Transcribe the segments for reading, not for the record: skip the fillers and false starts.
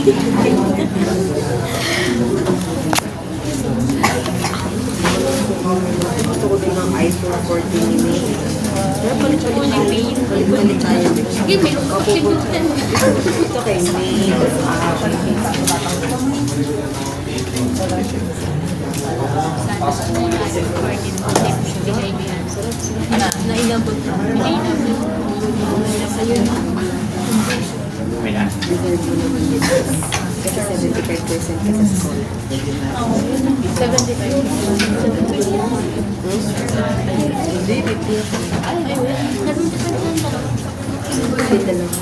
Gusto ko din ng iPhone 14 ni May. Pero palit-palit tayo. Sige, may lupa. Ito kay May. Nainabot na. Sa'yo na. May na. Deserve mo naman dito. Kasi 75% ka sa school. 75. Hindi, bigla ko. Dito lang.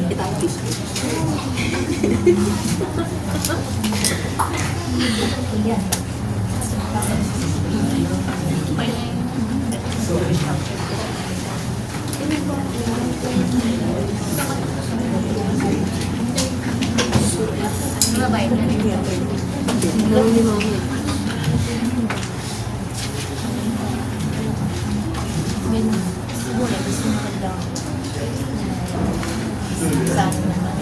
Itapis ko. Mabait na rin. Alam ni Mami. Siguro, gusto mo ka daw. Sana naman.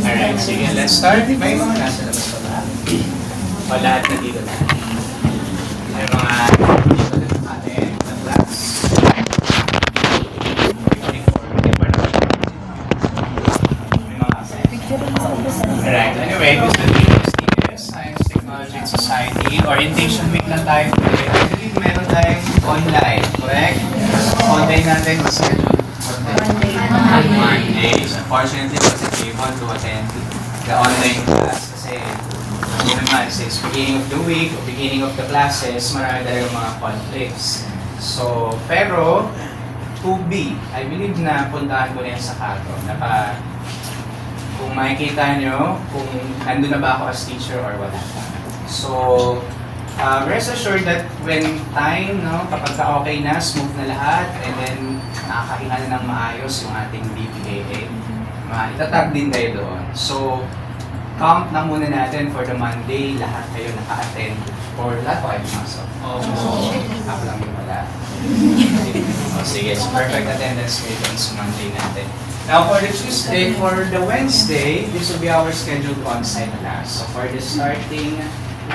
Alright, sige, let's start. May mga nasa labas pa ba? O lahat na dito na? May mga dito na natin na class. May mga alright, anyway, gusto nyo yung Science, Technology, and Society. Orientation week na tayo. I believe meron tayong online, correct? Online natin, schedule Mondays. Unfortunately, wasn't able to attend the online class kasi naman, since beginning of the week or beginning of the classes, marami talagang mga conflicts. So, pero, to be, I believe na puntahan ko na yan sa Kato. Kung makikita nyo, kung nandun na ba ako as teacher or wala pa. So, rest assured that when time, no, kapag okay na, smooth na lahat, and then nakakahinga na ng maayos yung ating BPAA, itatag din kayo doon. So, count na muna natin for the Monday, lahat kayo naka-attend, or lahat pa kayo pumasok. Ako lang yung wala. Sige, so perfect attendance kayo doon sa Monday natin. Now, for the Tuesday, for the Wednesday, this will be our scheduled on-site class. So, for the starting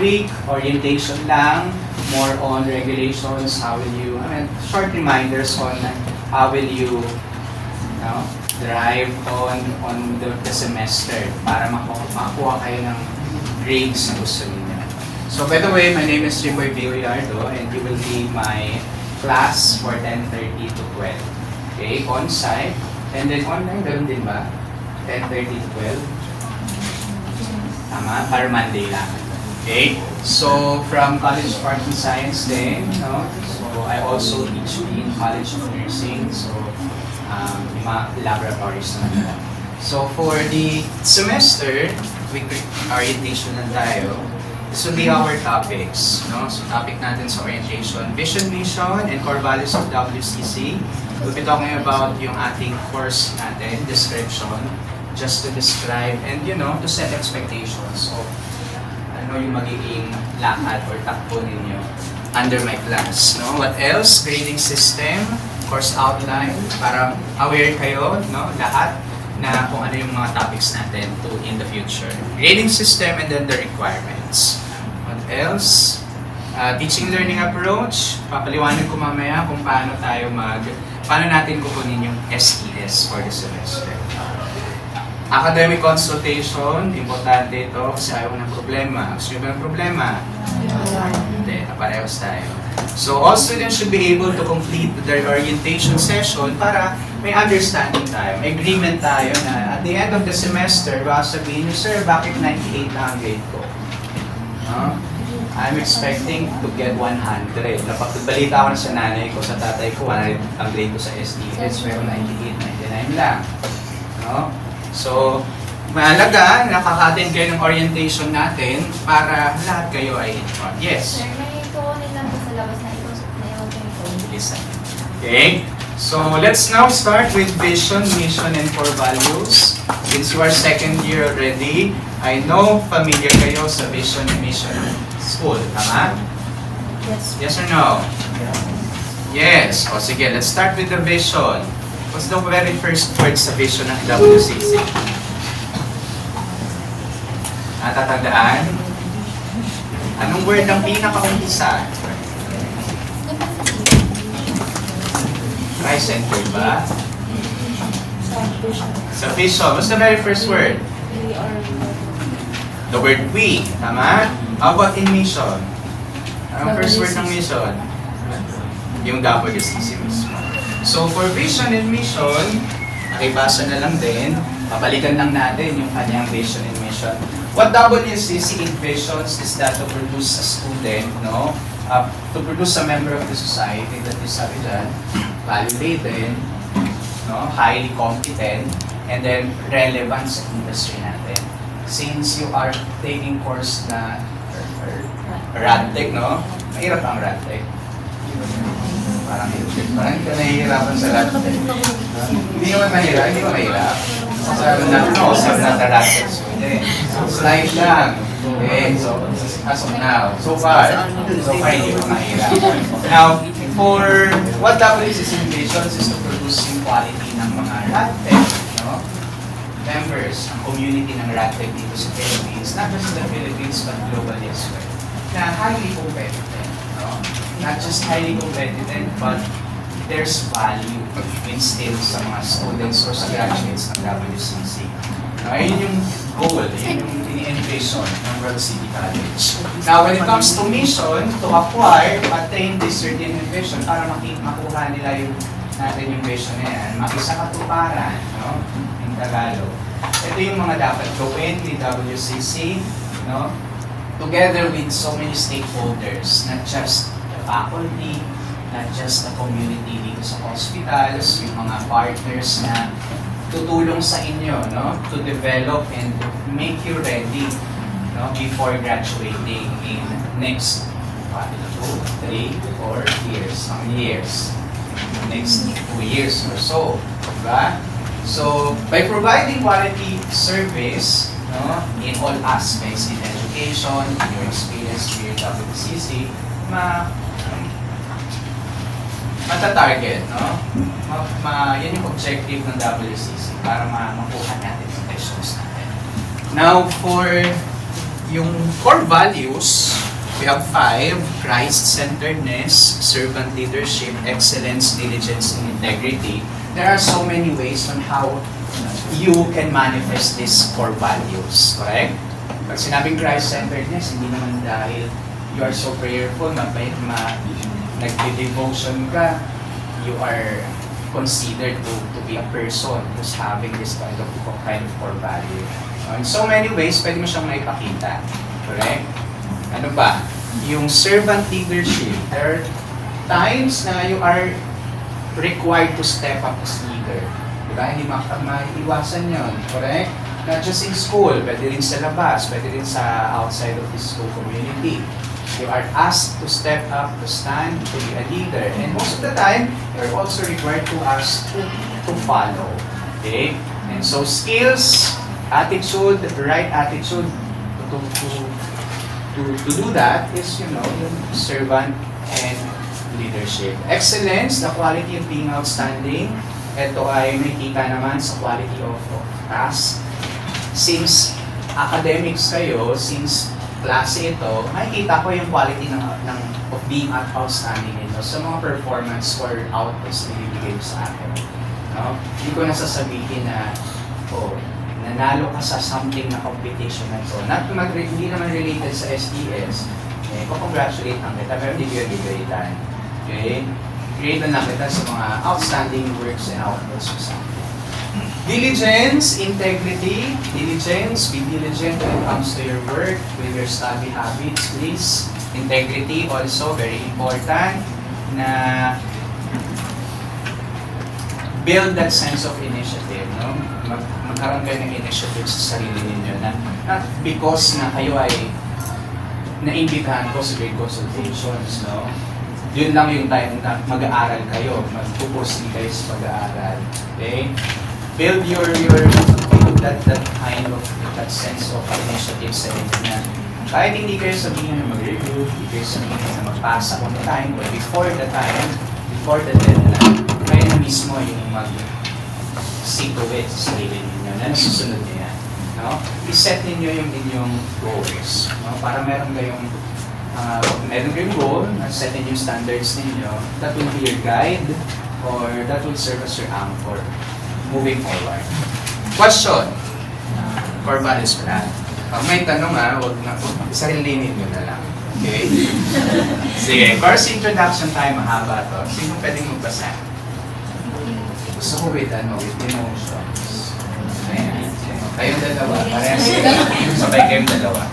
week, orientation lang, more on regulations, how will you, short reminders on how will you, drive on the semester para makakuha kayo ng grades na gusto niyo. So, by the way, my name is Riboy Villardo and you will be my class for 10:30 to 12. Okay, on-site. And then online, ganoon din ba? 10:30 to 12? Tama? Para Monday lang. Okay? So, from College of Arts and Science din, no? So, I also teach in College of Nursing. So, yung mga laboratories naman nila. So, for the semester, week orientation na tayo. This will be our topics, no? So, topic natin sa orientation, vision, mission, and core values of WCC. We'll be talking about yung ating course natin, description, just to describe and, to set expectations of ano yung magiging lakad or takbo ninyo under my class, no? What else? Grading system, course outline, para aware kayo, no? Lahat na kung ano yung mga topics natin in the future. Grading system and then the requirements. What else? Teaching learning approach. Papaliwanag ko mamaya kung paano natin kukunin yung SES for the semester. Academic consultation, importante ito kasi ayaw ng problema. Gusto nyo ba ng problema? Hindi, parehas tayo. So, all students should be able to complete their orientation session para may understanding tayo, may agreement tayo na at the end of the semester, baka sabihin nyo, sir, bakit 98 na ang grade ko? I'm expecting to get 100. Napagbalita ko na sa nanay ko, sa tatay ko, 100 ang grade ko sa STS, pero 98, 99 lang. No? So, mahalaga, nakaka-attend kayo ng orientation natin para lahat kayo ay informed. Yes? Sir, may kukunin lang po sa labas na ito na yung phone. Listen. Okay? So let's now start with vision, mission, and core values. Since you are second year already, I know familiar kayo sa vision and mission ng school. Tama? Yes. Yes or no? Yes. O sige, let's start with the vision. What's the very first word sa vision ng WCC? Natatandaan? Anong word ang pinaka-umpisa? Christ-centered ba? Sa vision. What's the very first word? We are The word we. Tama? How about in mission? Anong first word ng mission? Yung WCC mismo. So for vision and mission, nakibasa na lang din. Papalikan lang natin yung kanyang vision and mission. What WCC envisions is that to produce a student, no? To produce a member of the society that is sabi dyan, validated, no? Highly competent, and then relevant sa industry natin. Since you are taking course na RadTech, no? Mahirap ang RadTech. Parang hindi ka nahihirapan sa RadTech. Hindi naman mahirap, hindi ba mahirap? Sa RadTech. Slide lang. Okay, so as of now, so far hindi pa mahirap. Now, for what WCC envisions is to produce yung quality ng mga RadTech, no? Members, ang community ng RadTech dito sa Philippines, not just the Philippines but globally as well, na highly competitive, no? Not just highly competitive, but there's value instilled sa mga students or sa graduates ng WCC. No, ayun yung goal, yun yung ini-envision ng World City College. Now, when it comes to mission, to acquire, attain this certain vision para makuha nila yung natin yung vision na yan, makisakatuparan, no? In Tagalog. Ito yung mga dapat gawin ni WCC, no? Together with so many stakeholders, not just the faculty, not just the community dito sa hospitals, yung mga partners na tutulong sa inyo, no, to develop and make you ready, no, before graduating in next 2, 3, 4 years. How many years? Next 2 years or so, diba? So, by providing quality service, no, in all aspects, in education, in your experience here at WCC, mata-target, no? Yan yung objective ng WCC para makuha natin yung visions natin. Now, for yung core values, we have 5: Christ-centeredness, servant leadership, excellence, diligence, and integrity. There are so many ways on how you can manifest these core values, correct? Pag sinabing Christ-centeredness, hindi naman dahil you are so prayerful, nag-devotion ka, you are considered to be a person who's having this kind of core value. In so many ways, pwede mo siyang maipakita. Correct? Ano ba? Yung servant leadership, there are times na you are required to step up as leader. Diba? Hindi maiiwasan yun. Correct? Not just in school, pwede rin sa labas, pwede rin sa outside of the school community. You are asked to step up, to stand, to be a leader. And most of the time, you're also required to ask to follow. Okay? And so skills, attitude, the right attitude to do that is, you know, yung servant and leadership. Excellence, the quality of being outstanding. Ito ay nakikita naman sa quality of task. Since academics kayo, since klase ito, makikita ko yung quality of being outstanding nito sa mga performance or outputs na ibigay sa akin. No? Hindi ko nasasabihin na, nanalo ka sa something na competition na ito. Hindi naman related sa SDS. Congratulate lang kita, pero hindi ko yung grade-an. Okay? Grade lang kita sa mga outstanding works and outputs or something. Diligence, integrity. Diligence, be diligent when it comes to your work, with your study habits, please. Integrity also, very important, na build that sense of initiative, no? Magkaroon kayo ng initiative sa sarili ninyo na not because na kayo ay naimbitahan ko sa grade consultations, no? yun lang yung time na mag-aaral kayo, magpupursige kayo sa pag-aaral. Okay? Build that kind of, that sense of initiative sa inyo na kahit hindi kayo sabihin na mag-review, hindi kayo sabihin na magpasa on time, but before the deadline, kayo na mismo yung mag-see to it sa sarili ninyo na nasusunod niyo yan. No? I-set ninyo yung inyong goals. No? Para meron kayong goal, set ninyo yung standards ninyo, that will be your guide or that will serve as your anchor moving forward. Question for Valis Plan. Pag may tanong huwag na, sarilinin nyo na lang. Okay? Sige, course introduction tayo, mahaba to. Sino pwedeng magbasa? Gusto ko with emotions. Ayan. Kayong dalawa. Parehas sabay kayong dalawa.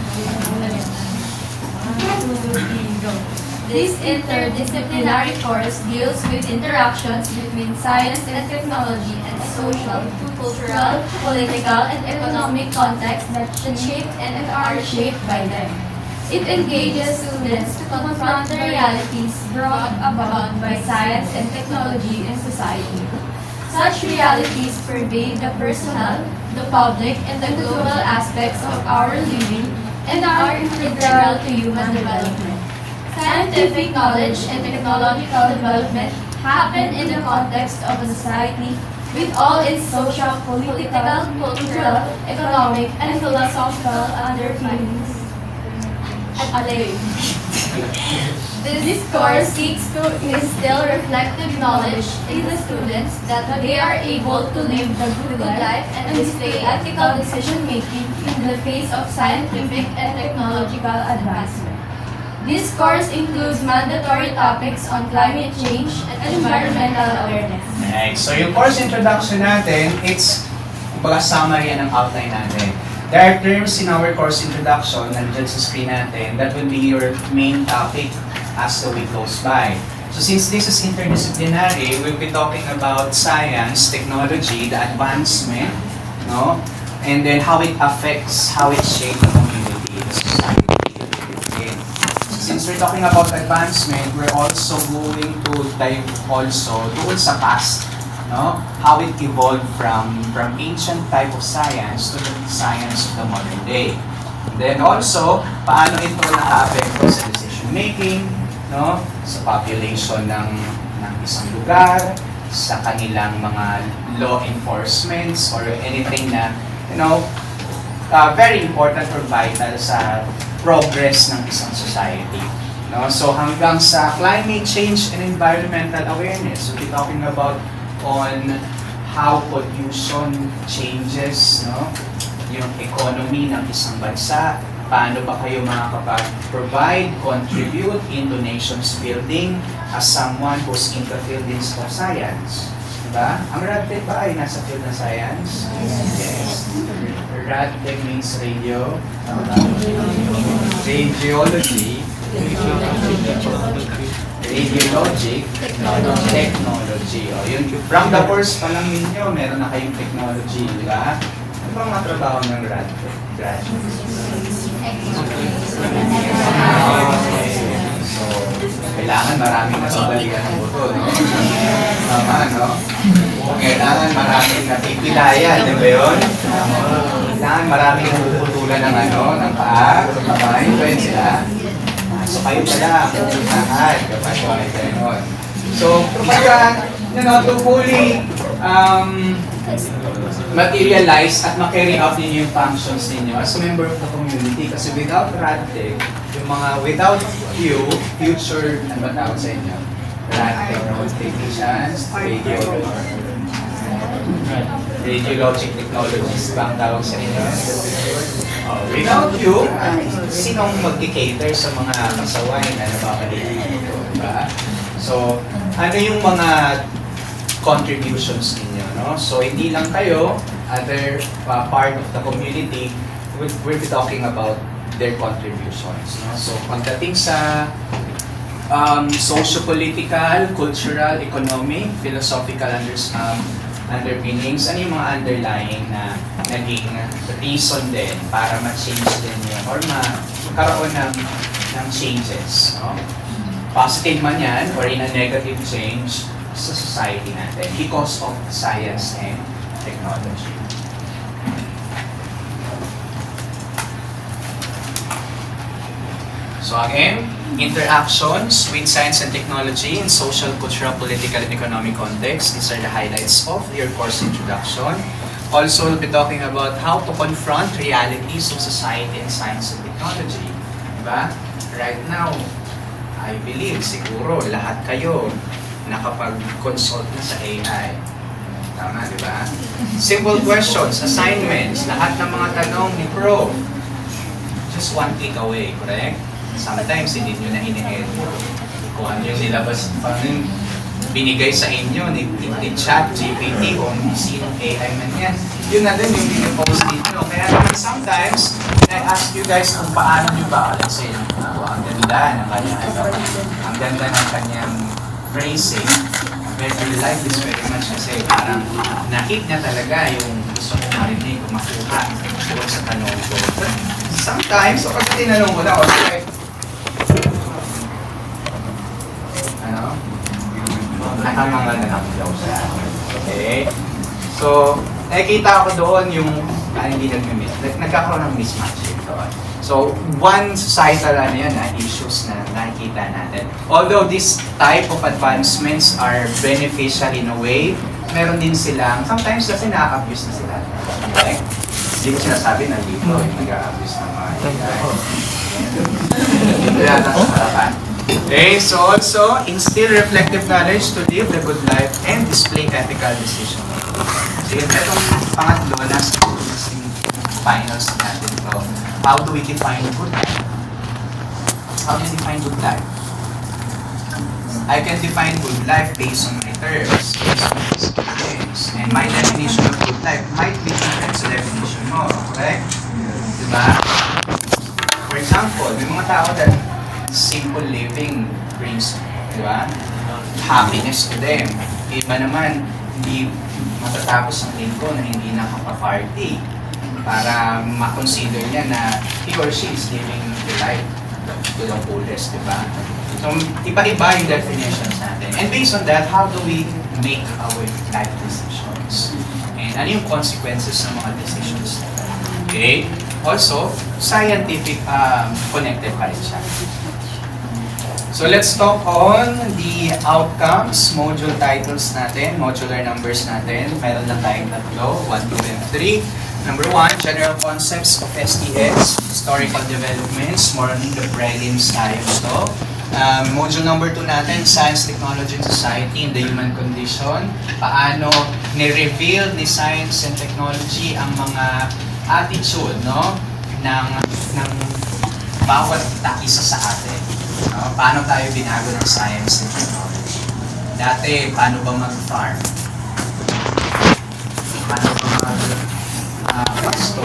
This interdisciplinary course deals with interactions between science and technology and social, cultural, political, and economic contexts that shape and are shaped by them. It engages students to confront the realities brought about by science and technology in society. Such realities pervade the personal, the public, and the global aspects of our living and are integral to human development. Scientific knowledge and technological development happen in the context of a society with all its social, political, cultural, economic, and philosophical underpinnings. This course seeks to instill reflective knowledge in the students that they are able to live the good life and display ethical decision-making in the face of scientific and technological advancement. This course includes mandatory topics on climate change and environmental awareness. Alright, so yung course introduction natin, it's kumbaga summary ng outline natin. There are terms in our course introduction, nandiyan sa screen natin, that will be your main topic as the week goes by. So since this is interdisciplinary, we'll be talking about science, technology, the advancement, no? And then how it affects, how it shapes the community, the society. Okay. Since we're talking about advancement, we're also going to dive also doon sa past, no? How it evolved from ancient type of science to the science of the modern day. And then also, paano ito na-apekto sa decision making, no? Sa population ng isang lugar, sa kanilang mga law enforcements or anything na, very important or vital sa progress ng isang society. No? So hanggang sa climate change and environmental awareness, we'll be talking about on how pollution changes, no? Yung economy ng isang bansa, paano ba kayo makakapag-provide, contribute into nations building as someone who's in the field of science. Diba? Ang RadTech ba ay nasa field ng science? Yes. RadTech means radio, radiology, radiologic, technology. O, yun, from the course pa lang ninyo, meron na kayong technology, di ba? Ano bang mga trabaho ng RadTech? So, kailangan maraming nasabalikan ng buto, no? Tama, no? Kailangan maraming napipilayan, di ba yun? Kailangan maraming puputulan ng paa, kamay, pwede sila. So, kayo pala, pupuntahan kapag may gano'n. So, kapag, to fully materialize at ma-carry out ninyo yung functions ninyo as a member of the community. Kasi without RadTech, without you, future, ano ba tawag sa inyo? RadTech, technicians, radiologic technologists ba ang tawag sa inyo? Without you, sinong mag-cater sa mga kasaway na napapalitan nito? Diba? So, ano yung mga contributions ninyo, no? So, hindi lang kayo, other part of the community, we'll be talking about their contributions, no? So, pagdating sa socio-political, cultural, economic, philosophical underpinnings, ano yung mga underlying na naging reason din para ma-change din yun or magkaroon ng changes, no? positive man yan or in a negative change sa society natin because of science and technology. So again, interactions with science and technology in social, cultural, political, and economic context. These are the highlights of your course introduction. Also, we'll be talking about how to confront realities of society and science and technology. Diba? Right now, I believe siguro lahat kayo nakapag-consult na sa AI. Tama, di ba? Simple questions, assignments, lahat ng mga tanong ni Prof. Just one click away, correct? Sometimes hindi nyo na ini-edit kung ano yung nilabas, paano yung binigay sa inyo ni chat, GPT, o sinong AI man yan. Yun na din yung pinipost dito. Kaya sometimes, I ask you guys kung paano nyo ba, let's say, ang ganda ng kanyang, ang ganda ng kanyang phrasing, very life is very much kasi parang nakit niya talaga yung gusto ko marinig o makuha doon sa tanong ko. But sometimes, so pag tinanong ko na, okay, nakakanga na lang daw siya. Okay? So, nakikita ko doon yung hindi nagkakaroon ng mismatch ito. So, one societal issues na nakikita natin. Although this type of advancements are beneficial in a way, meron din silang, sometimes kasi na-abuse na sila. Okay? Hindi ko sinasabi na dito yung nag-abuse ng mga kaya nasa harapan. Okay, so also, instill reflective knowledge to live the good life and display ethical decision. So yun, itong pangatlo, nasa finals natin ito. How do we define good life? How do you define good life? I can define good life based on my terms, based on my experience. And my definition of good life might be different sa definition mo, correct? Diba? For example, may mga tao that simple living brings, di ba? Happiness to them. Iba naman, hindi matatapos ang linggo na hindi nakapa-party para ma-consider niya na he or she is living the life to the fullest, di ba? So, iba-iba yung definitions natin. And based on that, how do we make our life decisions? And ano yung consequences ng mga decisions natin? Okay? Also, scientific connected pa rin siya. So let's talk on the outcomes, module titles natin, modular numbers natin. Meron lang tayong tatlo, 1, 2, and 3. Number 1, general concepts of STS, historical developments, more on the prelims science to. Module number 2 natin, science, technology, and society in the human condition. Paano ni-reveal ni science and technology ang mga attitude, no, ng bawat isa sa atin. Paano tayo binago ng science and technology? Dati, paano ba mag-farm? Paano ba mag-pasto?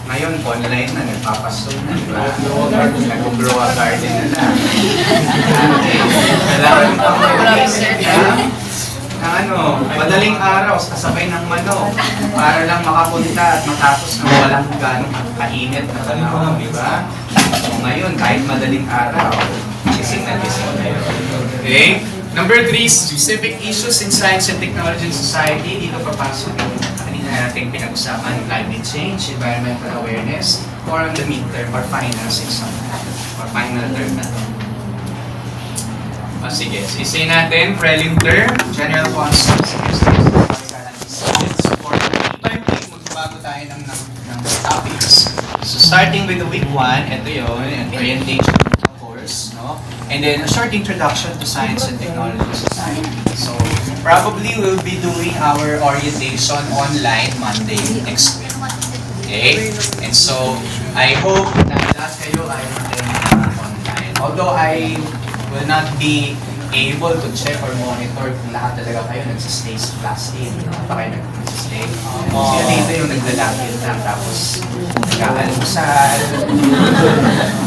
Ngayon, online na, nagpapasto na, di ba? Nag-grow a garden na lang. Kailangan mo mag-research madaling araw, kasabay ng manok, para lang makapunta at matapos na walang ganong kainit na tanong, di ba? So ngayon, kahit madaling araw, gising na kayo. Okay? Number 3, specific issues in science and technology and society. Dito papasok yung kanina natin pinag-usapan, climate change, environmental awareness, or on the midterm or final exam, or final term na to. Sige, isay natin, prelim term, general concepts, magbago tayo ng topics. So starting with the week 1, ito yun, orientation of course, no? And then a short introduction to science and technology society. So probably we'll be doing our orientation online Monday next week. Okay? And so I hope na lahat kayo ay online. Although I will not be able to check or monitor kung lahat talaga kayo nagsistay sa class A. Hindi pa kayo nagsistay. Sila dito yung naglalapit lang tapos nag-aalmusal,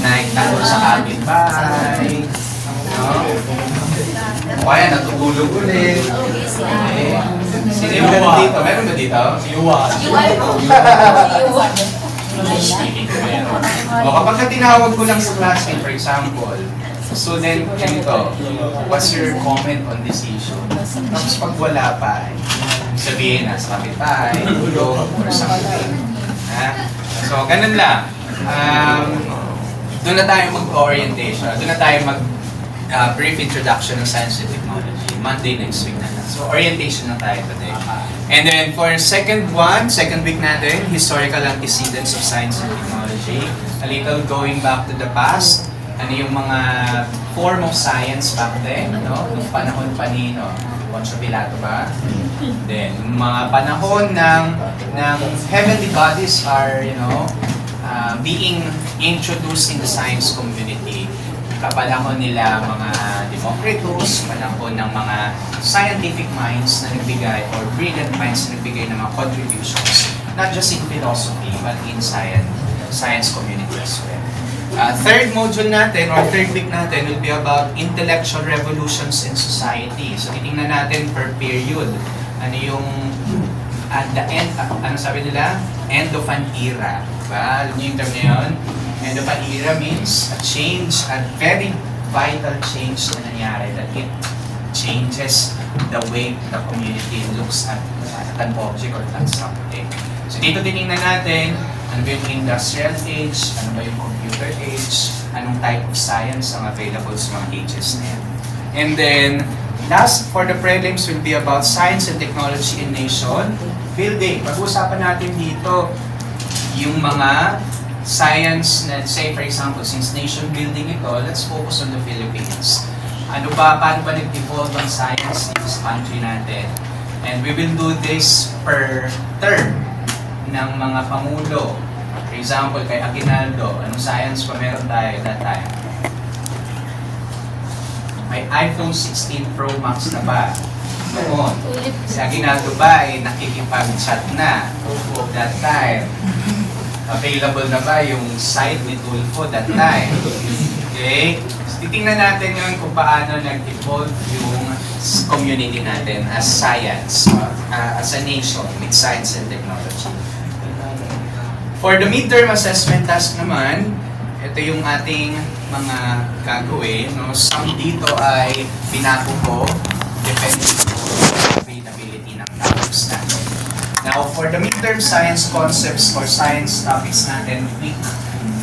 nagtalo sa kapitbahay, no? O kaya natutulog ulit. Okay. Sino yung meron dito? Meron ba dito? Yuwa. O kapag tinawag ko lang sa classmate, for example, student, ganito, what's your comment on this issue? Tapos pag wala pa, sabihin nasa kapitbahay, tulog, or something. Ha? So, ganun lang. Doon na tayo mag-orientation. Doon na tayo brief introduction ng science and technology. Monday next week na. So, orientation na tayo today. And then, for second week natin, historical antecedents of science and technology. A little going back to the past. Ano yung mga form of science back then, no? Nung panahon pa ni, no? Poncio Pilato ba? Then, mga panahon ng heavenly bodies are, being introduced in the science community. Kapanahon nila mga Democritus, panahon ng mga scientific minds na nagbigay or brilliant minds na nagbigay ng mga contributions, not just in philosophy, but in science community as well. Third module natin, or third week natin, will be about intellectual revolutions in society. So, titingnan natin per period. Ano yung, at the end, ano sabi nila? End of an era. Diba? Alam niyo yung term na yun? End of an era means a change, a very vital change na nangyari, that it changes the way the community looks at an object or at something. So, dito tinignan natin, ano ba yung industrial age, ano ba yung computer age, anong type of science ang available sa mga ages na yan. And then, last for the prelims will be about science and technology in nation building. Pag-uusapan natin dito yung mga science na, say for example, since nation building ito, let's focus on the Philippines. Paano ba nag-evolve ang science dito sa country natin? And we will do this per term ng mga pangulo. For example, kay Aguinaldo, anong science pa meron tayo that time? May iPhone 16 Pro Max na ba? Noon. Si Aguinaldo ba ay nakikipag-chat na that time? Available na ba yung site ni Tulfo that time? Okay? So, titingnan natin yun kung paano nag-evolve yung community natin as science, as a nation with science and technology. For the midterm assessment task naman, ito yung ating mga gagawin. No? Some dito ay binago ko, depende sa availability ng topics natin. Now, for the midterm science concepts or science topics natin,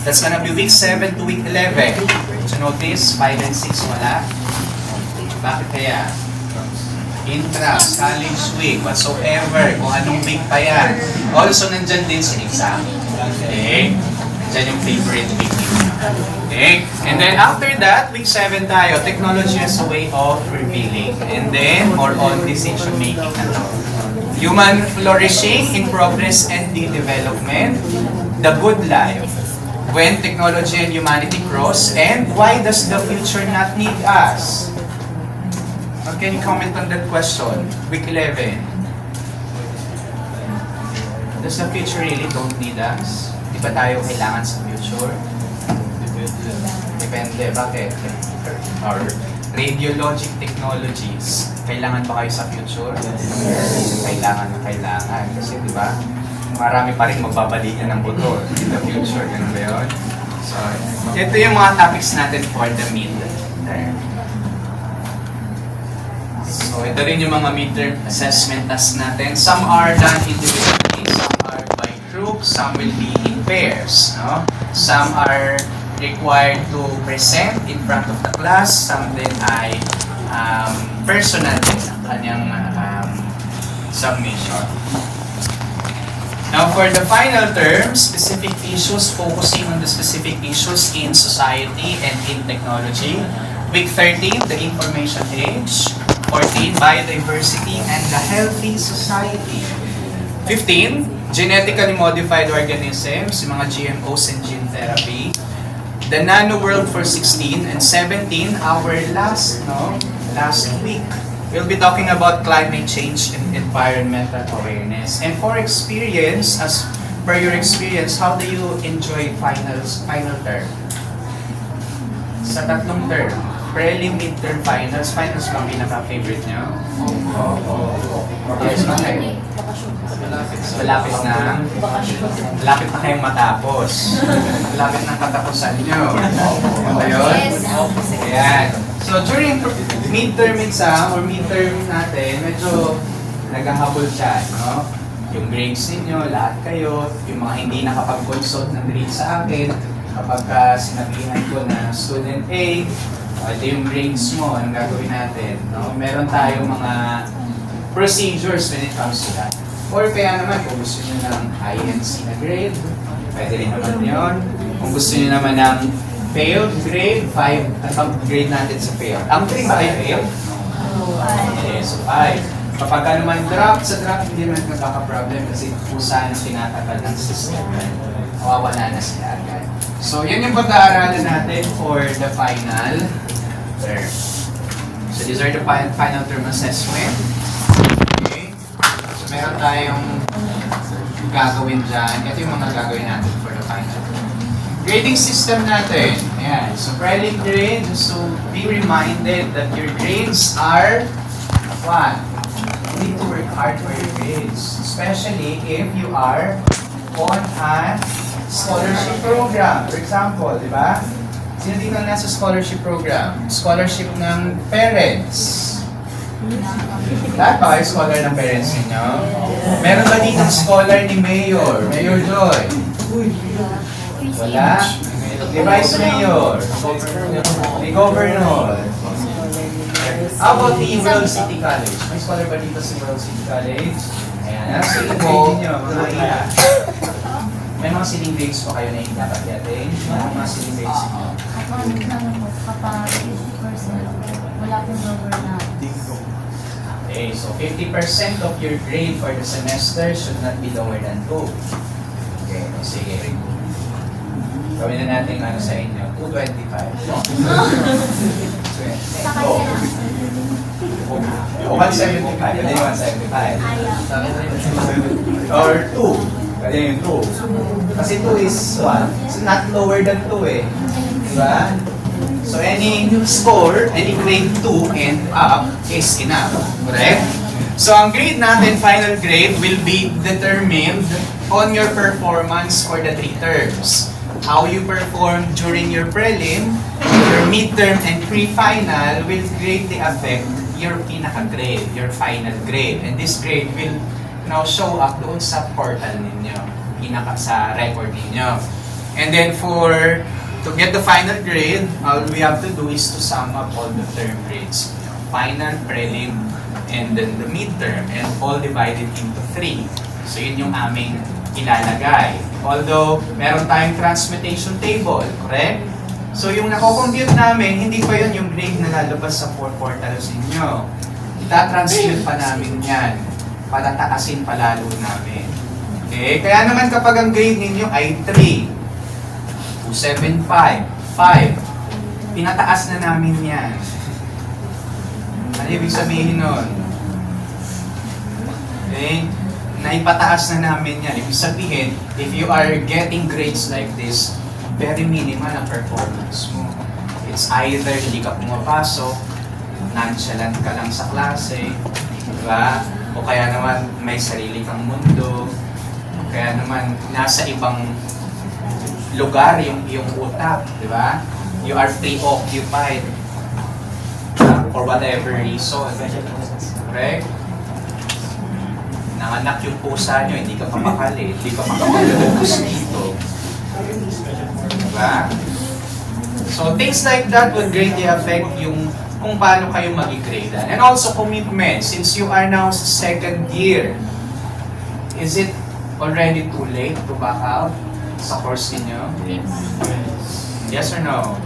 that's gonna be week 7 to week 11. So notice, 5 and 6 wala. Bakit kaya? Intrams, college week, whatsoever, kung anong week pa yan. Also, nandyan din sa exam. Okay? Nandyan yung favorite week. Okay? And then after that, week 7 tayo, technology as a way of revealing. And then, more on decision making na to. Human flourishing in progress and the development. The good life. When technology and humanity cross, and why does the future not need us? Can you comment on that question? Week 11. Does the future really don't need us? Di ba tayo kailangan sa future? Depende. Bakit? Or radiologic technologies. Kailangan ba kayo sa future? Kailangan na kailangan. Kasi di ba? Marami pa rin magbabalikan ng buto in the future. Ganun ba yun? So, ito yung mga topics natin for the mid-term. So, ito rin yung mga midterm assessment tasks natin. Some are done individually, some are by group, some will be in pairs. No? Some are required to present in front of the class, some din ay personal din ang kanyang submission. Now, for the final term, specific issues, focusing on the specific issues in society and in technology. Week 13, the information age. 14, biodiversity and the healthy society. 15, genetically modified organisms, yung mga GMOs and gene therapy. The nano world for 16, and 17, our last week. We'll be talking about climate change and environmental awareness. And for experience, as per your experience, how do you enjoy final term? Sa tatlong term, prelim, midterm, finals. Finals ba ang pinaka-favorite nyo? Yes, bakit? Malapit na kayong matapos. Malapit na katapusan nyo. Ano ba yun? Yes. Ayan. So, during midterm exam or midterm natin, medyo naghahabol siya, no? Yung grades ninyo, lahat kayo, yung mga hindi nakapag-consult ng grades sa akin, kapag sinabihan ko na student A, ito yung grades mo, anong gagawin natin, no? Meron tayong mga procedures when it comes to that. Or kaya naman, kung gusto nyo ng INC na grade, pwede rin naman yun. Kung gusto nyo naman ng failed grade, 5, at ang grade natin sa failed. Ang 3 ba ay failed? Okay, so 5. Kapag ka naman drop, sa drop hindi naman magkaka-problem kasi kung saan tinatagal ng system, mawawala na sila agad. So, yun yung pag-aaralan natin for the final term. So, these are the final term assessment. Okay? So, meron tayong gagawin dyan. Ito yung mga gagawin natin for the final term. Grading system natin. Ayan. So, prelim grade, just to be reminded that your grades are what? You need to work hard for your grades. Especially if you are on a scholarship program. For example, di ba? Sino dito na nasa scholarship program? Scholarship ng parents. Lahat ba kayo scholar ng parents ninyo? Meron ba dito scholar ni Mayor? Mayor Joy? Wala? Ni Vice Mayor? Ni Governor? How about the World City College? May scholar ba dito sa World City College? Ayan, nasa grade ninyo, mga ina. May mga ceiling grades pa kayo na hindi dapat yatin? Mga ceiling grades ninyo? Kapag 50% wala pong lower na. Okay, so 50% of your grade for the semester should not be lower than 2. Okay, sige. Gawin na natin ano sa inyo, 225. Sa Oh. kanya lang. O 175, pwede yung 175. Or 2, pwede yung 2. Kasi 2 is what? It's not lower than 2 eh. Diba? So any score, any grade 2 and up is enough. Correct? So ang grade natin, final grade, will be determined on your performance for the 3 terms. How you perform during your prelim, your midterm, and pre-final will greatly affect your pinaka-grade, your final grade. And this grade will now show up doon sa portal ninyo, sa record ninyo. And then to get the final grade, all we have to do is to sum up all the term grades. Final, prelim, and then the midterm, and all divided into 3. So yun yung aming ilalagay. Although, meron tayong transmutation table, correct? So yung nako-compute namin, hindi pa yun yung grade na lalabas sa 4 portals ninyo. Ita-transmute pa namin yan para takasin palalo namin. Okay? Kaya naman kapag ang grade ninyo ay 3, 275, 5, pinataas na namin yan. Ano ibig sabihin nun? Okay? Naipataas na namin yan. Ibig sabihin, if you are getting grades like this, very minimal ang performance mo. It's either hindi ka pumapasok, nonchalant ka lang sa klase, diba? O kaya naman may sarili kang mundo, o kaya naman nasa ibang lugar yung utak, diba? You are preoccupied for whatever reason. Correct? Nanganak yung pusa nyo, hindi ka pamakali, hindi ka makapag-focus dito. Diba? So, things like that will greatly affect yung kung paano kayo mag-grade. And also commitment, since you are now sa second year, is it already too late to back out sa course ninyo? Yes or no?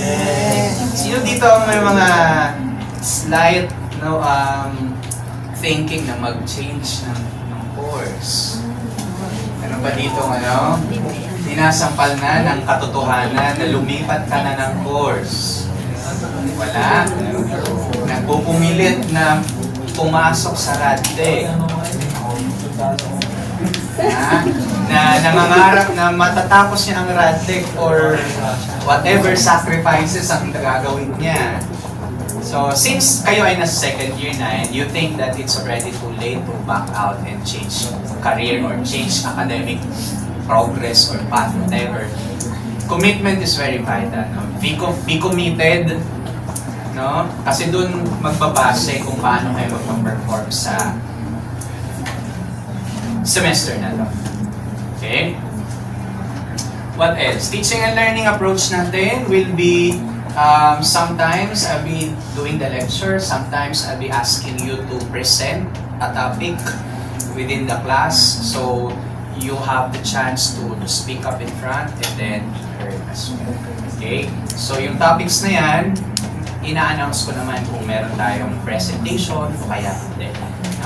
Yes. Sino dito ang may mga slight thinking na mag-change ng course? Ano ba dito dinasampal na ng katotohanan na lumipat ka na ng course? Wala. Nagpupumilit na pumasok sa RADTEC. Na nangangarap na matatapos niya ang RADTEC or whatever sacrifices ang gagawin niya. So, since kayo ay nasa second year na and you think that it's already too late to back out and change career or change academic progress or path, whatever, commitment is very vital. No? Be committed, no? Kasi dun magbabase kung paano kayo mag-perform sa semester na to. Okay? What else? Teaching and learning approach natin will be sometimes I'll be doing the lecture, sometimes I'll be asking you to present a topic within the class. So you have the chance to speak up in front and then heard as well. Okay? So yung topics na yan, ina-announce ko naman kung meron tayong presentation o kaya hindi.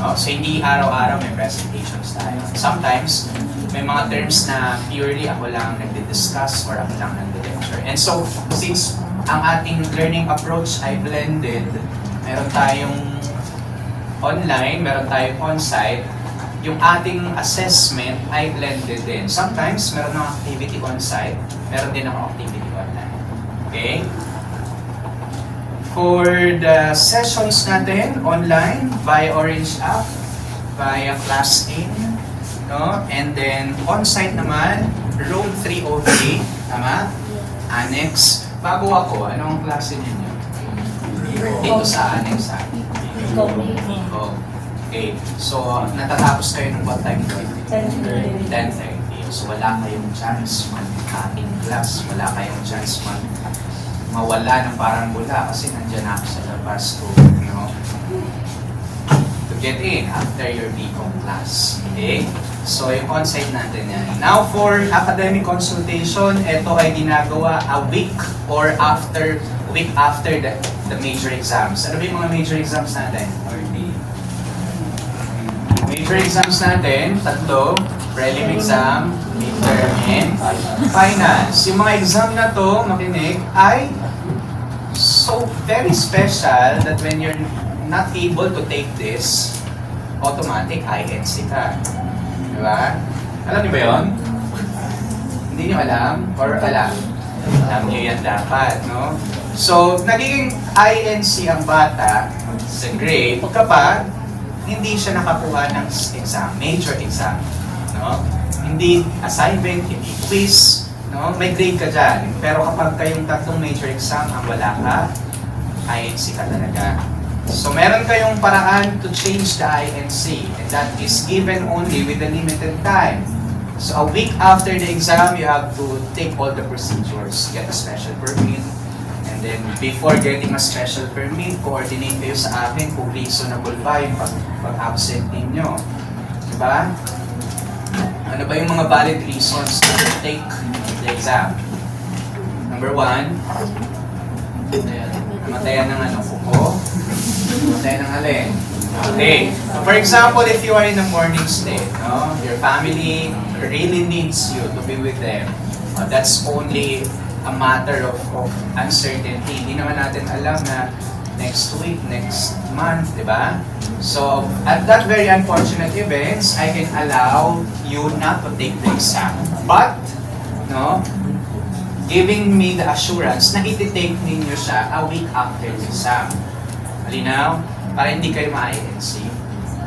No? So hindi araw-araw may presentations tayo. Sometimes, may mga terms na purely ako lang nagdi-discuss or ako lang nagdi-lecture. And so, since ang ating learning approach ay blended, meron tayong online, meron tayong on-site, yung ating assessment ay blended din. Sometimes, meron ng activity on-site, meron din ng activity online. Okay? For the sessions natin online, via Orange app, via Class-In, no? And then on-site naman, Room 303, tama? Annex. Bago ako, anong klase ninyo? Dito sa Annex, ha? Oh. Okay. So, natatapos kayo ng what time doon? 10:30. So, wala kayong chance mag-ating class. Wala kayong chance mawala ng parang bula kasi nandiyan ako sa labas to, to get in after your BCom class. Okay? So, yung on-site natin yan. Now, for academic consultation, ito ay ginagawa a week or week after the major exams. Ano ba yung mga major exams natin? Major exams natin, tatlo, prelim exam, midterm, and finals. Yung mga exam na to, makinig, ay so very special that when you're not able to take this, automatic INC ka. Diba? Alam niyo ba yun? Hindi niyo alam? Or alam? Alam niyo yan dapat, no? So, nagiging INC ang bata sa grade kapag hindi siya nakakuha ng exam, major exam, no? Hindi assignment, hindi quiz, no? May grade ka dyan. Pero kapag kayong tatlong major exam ang wala ka, INC ka talaga. So, meron kayong paraan to change the INC, and that is given only with a limited time. So, a week after the exam, you have to take all the procedures, get a special permit, and then before getting a special permit, coordinate kayo sa akin kung reasonable ba yung pag-absent ninyo. Diba? Ano ba yung mga valid reasons to take the exam? Number 1, namatayan ng kuko. Namatayan ng alin. Okay. For example, if you are in a morning state, no, your family really needs you to be with them. That's only a matter of uncertainty. Hindi naman natin alam na next week, next month, di ba? So, at that very unfortunate events, I can allow you not to take the exam. But, no, giving me the assurance na iti-take ninyo siya a week after the exam. Malinaw? Para hindi kayo ma-INC.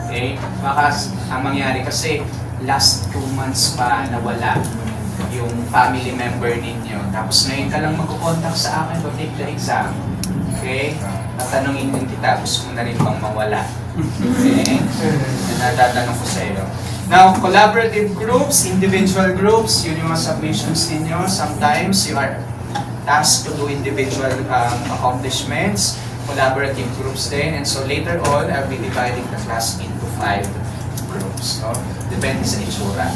Okay? Baka ang mangyari kasi last 2 months pa nawala yung family member ninyo. Tapos ngayon ka lang magkukontak sa akin to take the exam. Okay? Tatanungin din kita, gusto mo na rin bang mawala? Okay? Natatanong ko sa iyo. Now, collaborative groups, individual groups, yun yung mga submissions ninyo. Sometimes you are tasked to do individual accomplishments, collaborative groups din. And so later on, I'll be dividing the class into 5 groups. So, depende sa itsura.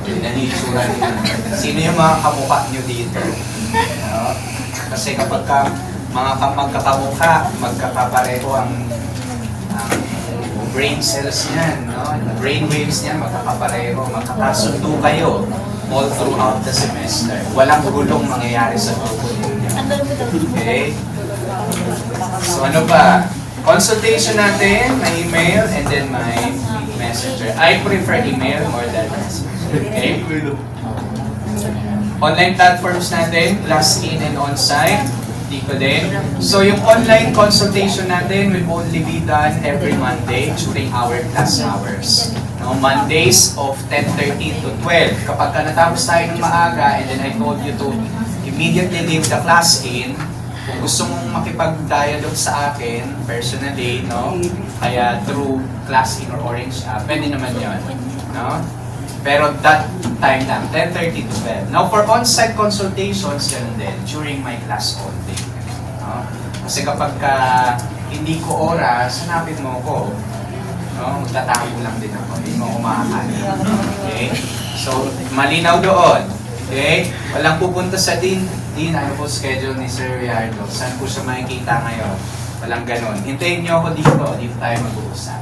Yan yung itsura niyo. Sino yung mga kamukha nyo dito? No? Kasi kapag mga magkakamukha, magkakapareho ang brain cells niyan, no? Brain waves niyan, magkakapareho, magkakasundo kayo all throughout the semester. Walang gulong mangyayari sa grupo ninyo. Okay? So ano ba? Consultation natin, may email, and then may messenger. I prefer email more than messenger. Okay? Online platforms natin, Class-In and on-site. dito din. So yung online consultation natin will only be done every Monday during our class hours. No, Mondays of 10:30 to 12. Kapag natapos tayo ng maaga and then I told you to immediately leave the class in, kung gusto mong makipag-dialogue sa akin personally, no? Kaya through class in or orange app, pwede naman yun. No? Pero that time lang, 10:30 to 12. Now for on-site consultations, ganun din, during my class only. No? Kasi kapag hindi ko oras, hanapin mo ko. No? Magtatago lang din ako, hindi mo ako makakali. Okay? So, malinaw doon. Okay? Walang pupunta sa Dean, ano po schedule ni Sir Riardo? Saan po siya makikita ngayon? Walang ganun. Hintayin niyo ako dito tayo mag-uusap.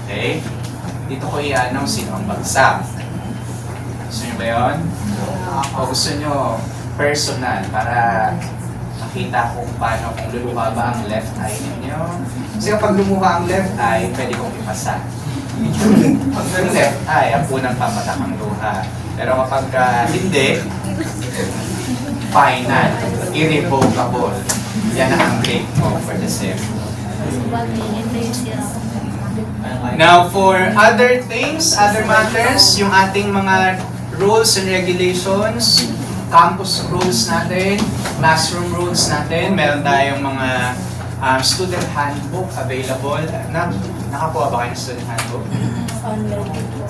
Okay? Dito ko i-announce sino ang bagsak. Gusto niyo ba yun? O gusto niyo personal para makita kung paano, kung luluha ba ang left eye ninyo? Kasi kapag lumuha ang left eye, pwede kong ipasa. Pag yung left eye, ang unang pamatak ang luha. Pero kapag hindi, final, irrevocable. Yan ang grade mo for the SEM. Now, for other things, other matters, yung ating mga rules and regulations, campus rules natin, classroom rules natin, meron tayong mga student handbook available. Nakakuha ba kayo ng student handbook?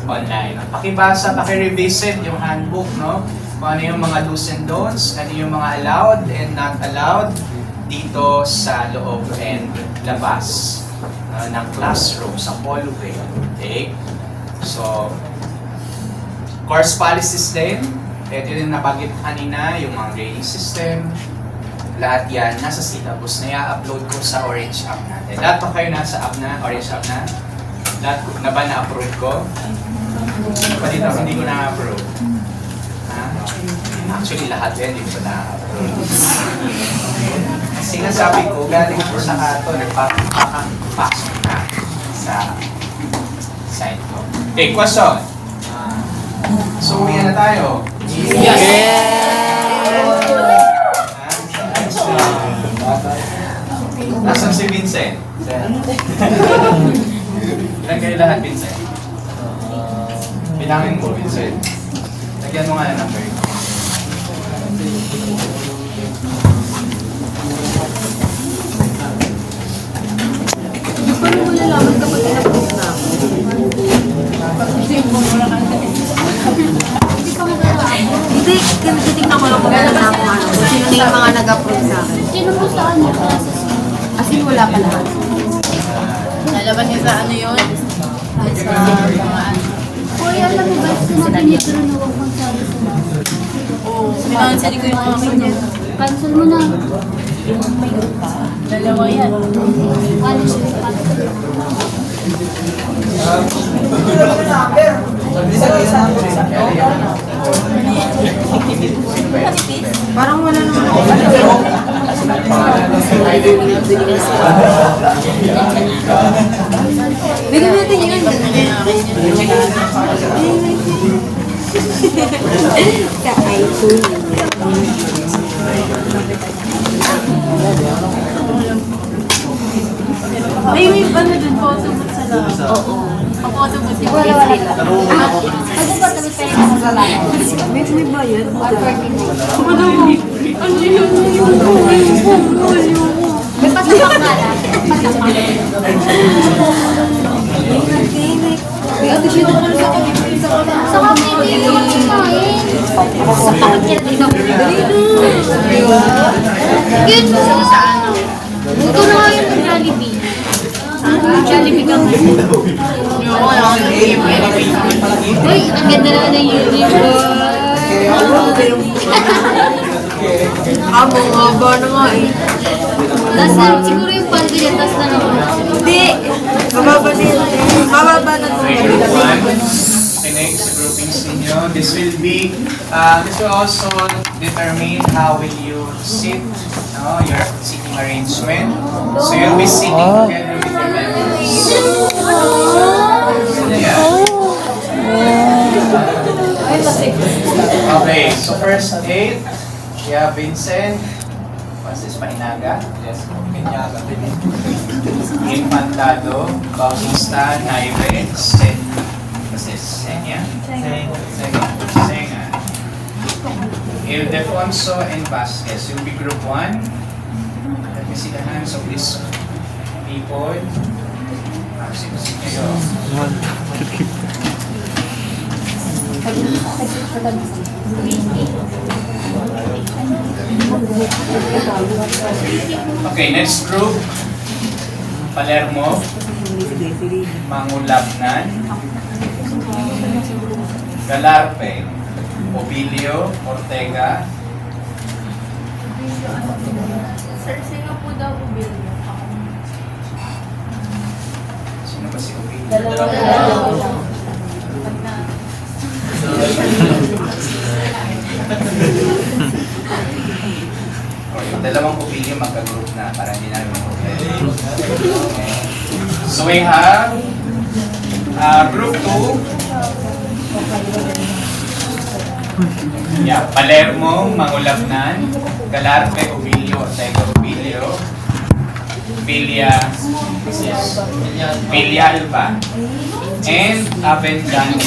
Online. Pakibasa, pakirevisit yung handbook, no? Kung ano yung mga do's and don'ts, ano yung mga allowed and not allowed dito sa loob and labas ng classroom, sa hallway. Okay? So, course policies din. Ito yung nabanggit kanina, yung mga grading system. Lahat yan, nasa syllabus na i-upload ko sa Orange app natin. Lahat pa kayo nasa app na, Orange app na? Lahat na ba na-approve ko? Pati ito, hindi ko na-approve. Ha? Actually, lahat yan, hindi ko na-approve. Kasi nga sabi ko, galing ko sa ato, nagpapasok na sa site ko. Okay, question. So, uwi na tayo. Yes! Nasaan si Vincent? Ilan kayo lahat, Vincent? Bilangin mo, Vincent. Lagyan mo nga na number. Paano mo nalaman kapag in-approve na ako? Hindi, titignan ko lang kung meron na akong ano. Sino na yung mga nag-approve sa akin. Sino po sa kanya? As in, wala pa lahat. Nalaban niya sa ano yun? Sa mga ano. Kuya, alam mo ba, sinabi niya pero na huwag magsabi sa mga. Oo, pinansel ko yung mga kanya. Cancel mo na. Dalawa yan. Ano siya? Parang wala naman ako. Bigyan natin yun. Sa iPhone. May ano dun, photo booth sa loob. Oo. Photo booth yung Wala. Ano ba tapos tayo sa lalaki? May bayad. May pasapak na lang. May audition ako sa Sa kapit, hindi ko kumain. Sa kapit, ikaw. Yun mo. Ito na nga yung Jollibee. Jollibee ka mo. Uy, ang ganda na ng YouTube. Haba na nga eh. Tapos siguro yung pando niya, tapos na naman. Hindi. Mababa na yun. Mababa na ito. Okay, next groupings ninyo. This will also determine how will you sit, no, your sitting arrangement. So you'll be sitting together with your members. Yeah. Okay, so first 8, we have Vincent. Francis Painaga. Yes, Pinyaga. Infantado, Bautista, Naive, Senya. Senga. Ildefonso and Vasquez. You'll be group 1. Let me see the hands of these people. Sino kayo? Okay, next group. Palermo, Mangulabnan, Galarpe, Obilio, Ortega. Sir, sino po daw ubil? Sino ba si Obilio? Dalawa. O, yung dalawang Obilio magka-group na para hindi namin mag-problem. Okay. So we have group 2. Yeah, Palermo, Mangulabnan, Galarpe, Obilio, Ortega, Obilio, Villa Alba, and Avendano.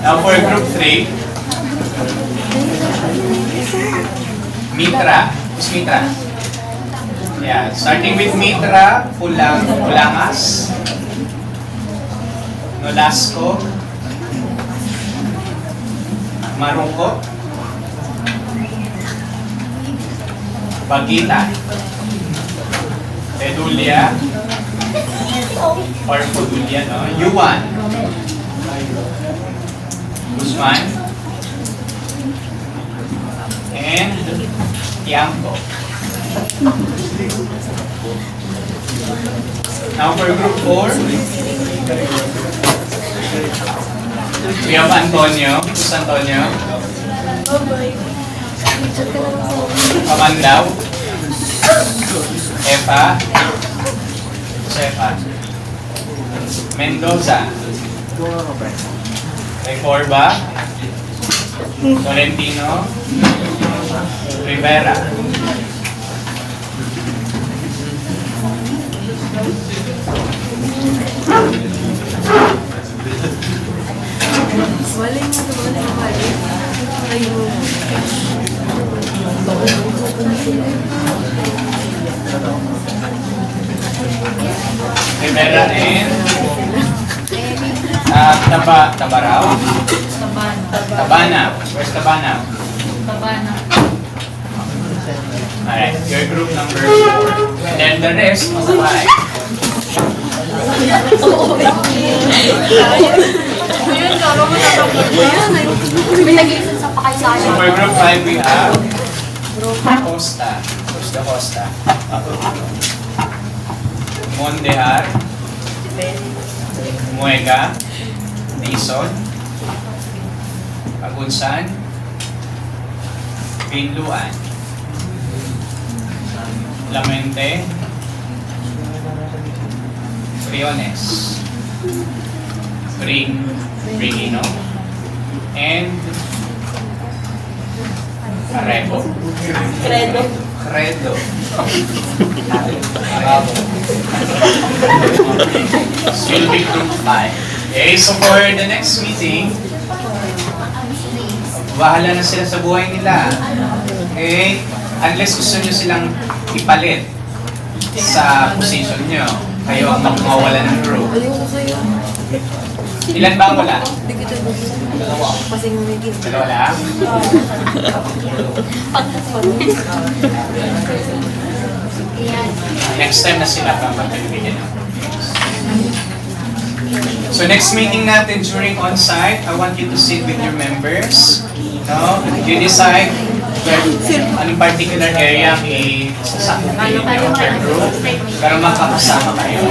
Now for group 3, Mitra. Who's Mitra? Yeah, starting with Mitra, Pulangas, Nolasco, Marungko, Bagita, Pedulia, or Podulia, no? Yuan, Guzman, and Tiangco. Now for group 4, we have Antonio. Who's Antonio? Kamandaw. Epa. Sepa. Mendoza. Recorba. Tolentino. Rivera. Rivera and Tabarao. Tabana. Where's Tabana? Alright, your group number 4. And then the rest, mag-5. So for group 5, we have Costa. Who's the Costa? Mondejar, Muega, Dizon, Agunsan, Pinluan, Lamente, Briones, Brigino, and Arebo. Credo. So you'll be group 5. Okay, so for the next meeting, bahala na sila sa buhay nila. Okay? Unless gusto nyo silang ipalit sa position nyo, kayo ang mawala ng group. Ilan ba ang wala? Dalawa lang? Next time na sila pa magbibigyan ng games. So next meeting natin during on-site, I want you to sit with your members. No? You decide anong particular area ang isasakutin nyo per group para makakasama kayo.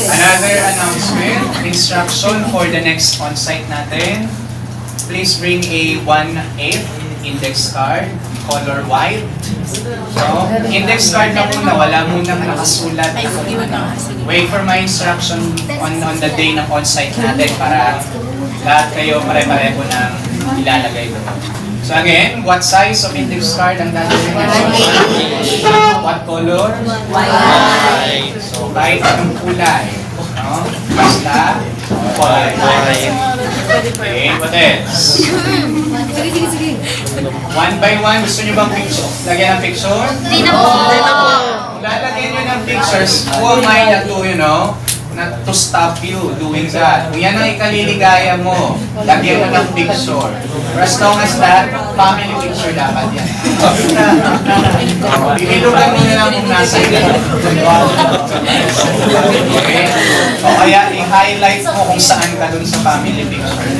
Another announcement, instruction for the next on-site natin. Please bring a 1/8 index card color white. So, index card na muna, wala munang nakasulat. Ay, iwan ka nga. Sige. Wait for my instruction on the day ng on-site natin para lahat kayo pare-pareho ng ilalagay doon. So again, what size of index card ang dadalhin natin? What color? White. So kahit anong kulay. No? Basta white. Okay, what else? One by one, gusto nyo bang picture? Lagyan ng picture? Hindi na po. Kung lalagyan nyo ng pictures, who am I na to, you know, not to stop you doing that. Kung yan ang ikaliligaya mo, lagyan mo ng picture. For as long as that, family picture dapat yan. Ibilugan mo na lang kung nasa yan. Okay? O kaya i-highlight mo kung saan ka dun sa family picture.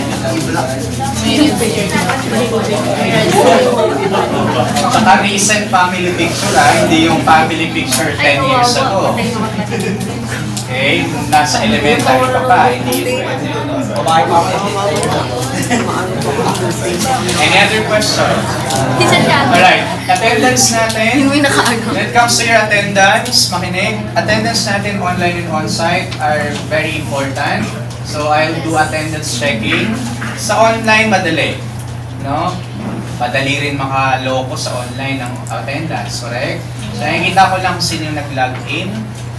Saka recent family picture hindi yung family picture 10 years ago. Okay, kung nasa elementary ka pa, hindi yun pwede. Any other question? Alright, attendance natin. When it comes to your attendance, makinig, attendance natin online and on-site are very important. So I'll do attendance checking. Sa online, madali. No? Madali rin makaloko sa online ng attendance, correct? So nakikita ko lang kung sino yung nag-log in.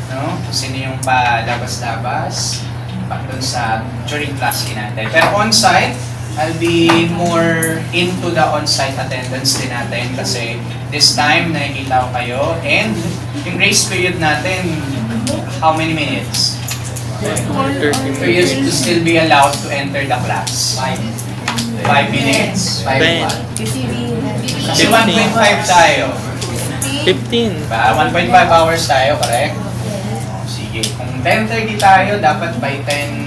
No? Kung sino yung palabas-labas doon sa during class natin. Pero on-site, I'll be more into the on-site attendance din natin kasi this time nakikita ko kayo and yung grace period natin, how many minutes? For you to still be allowed to enter the class. 5 minutes? 5 what? Kasi 1.5 tayo. 15. Diba? 1.5 hours tayo, correct? Sige. Kung 10:30 tayo, dapat by 10...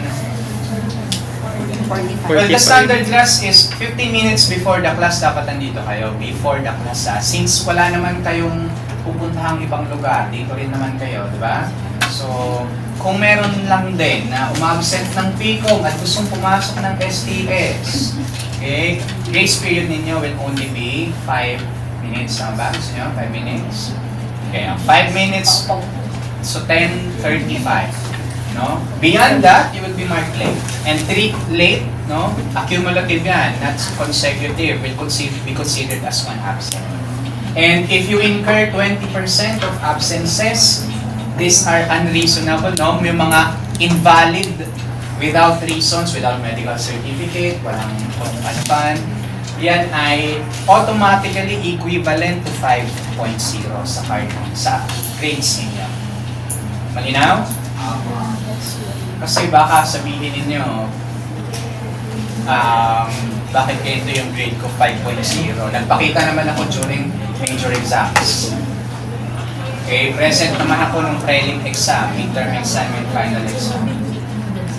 Well, the standard class is 15 minutes before the class dapat nandito kayo. Before the class. Since wala naman kayong pupuntahang ibang lugar, dito rin naman kayo, di ba? So, kung meron lang din na umabsent ng PCOM at gustong pumasok ng STS, okay, grace period ninyo will only be 5 minutes. Tama ba? Gusto nyo? 5 minutes? Okay, 5 minutes, so 10:35. No? Beyond that, you will be marked late. And treat late, no? Accumulative yan, not consecutive, will be considered as one absent. And if you incur 20% of absences, these are unreasonable, no? May mga invalid without reasons, without medical certificate, walang ano pa. Yan ay automatically equivalent to 5.0 sa card, sa grades ninyo. Malinaw? Kasi baka sabihin ninyo, bakit ganito yung grade ko 5.0? Nagpakita naman ako during major exams. Okay, present naman ako nung prelim exam, midterm exam, and final exam.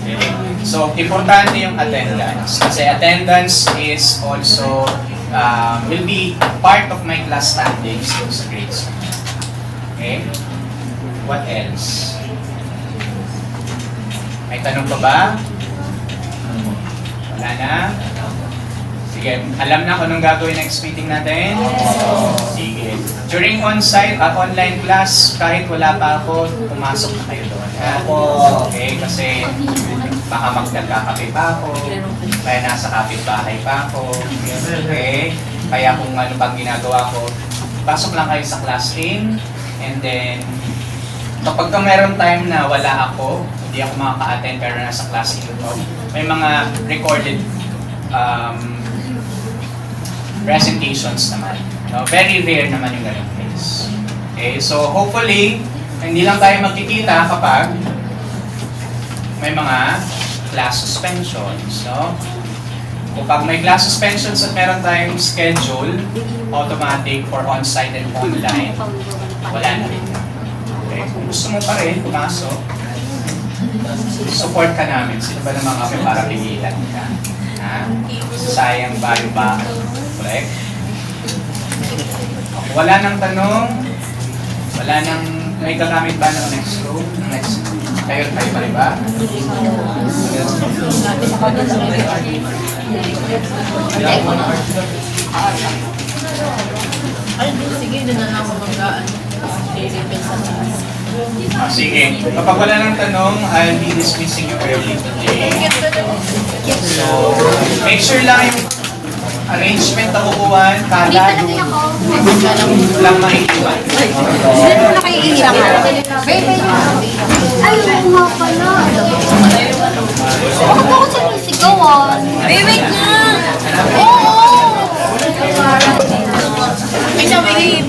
Okay, so importante yung attendance. Kasi attendance is also, will be part of my class standings sa grades. Okay, what else? May tanong pa ba? Wala na? Sige, alam na kung anong gagawin next meeting natin? Sige. During on-site at online class, kahit wala pa ako, pumasok na kayo doon. Okay, kasi baka magkakape pa ako, kaya nasa kapitbahay pa ako. Okay, kaya kung ano pang ginagawa ko, pasok lang kayo sa class in, and then kapag meron time na wala ako, hindi ako makaka-attend pero nasa class ito, may mga recorded presentations naman. No? Very rare naman yung ganung case. Okay, so hopefully, hindi lang tayo magkikita kapag may mga class suspensions. No? Kapag may class suspensions at meron tayong schedule, automatic for on-site and online, wala na rin. Okay, kung gusto mo pa rin, pumasok, support ka namin. Sino ba naman kami para pigilan ka? Ha? Sayang ba yung baka? Correct? Wala nang tanong. Wala nang may gagamit ba ng next room? Next kayo pa rin ba? Ay, sige, doon na lang ako mag-aan. Refill sa taas. Sige. Kapag wala ng tanong, I'll be dismissing you early today. So, make sure lang yung arrangement na kukuhan, kada lang makikiwan. Hindi mo na kayo iiyak. Ay, oo nga pala. Bakit ako sinisigawan? Wait lang! Oo! Ay, sabi ni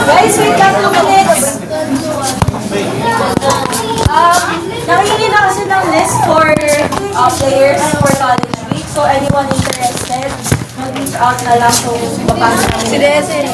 Guys, wait lang 2 minutes. Nakihingi na kasi ng list for players for college week. So anyone interested, reach out na lang so mapasok namin. Si Desen.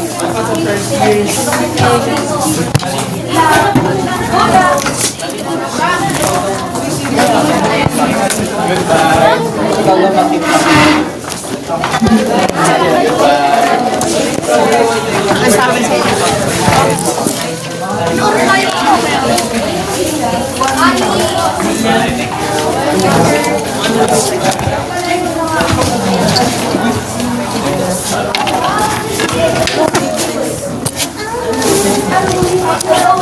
Ano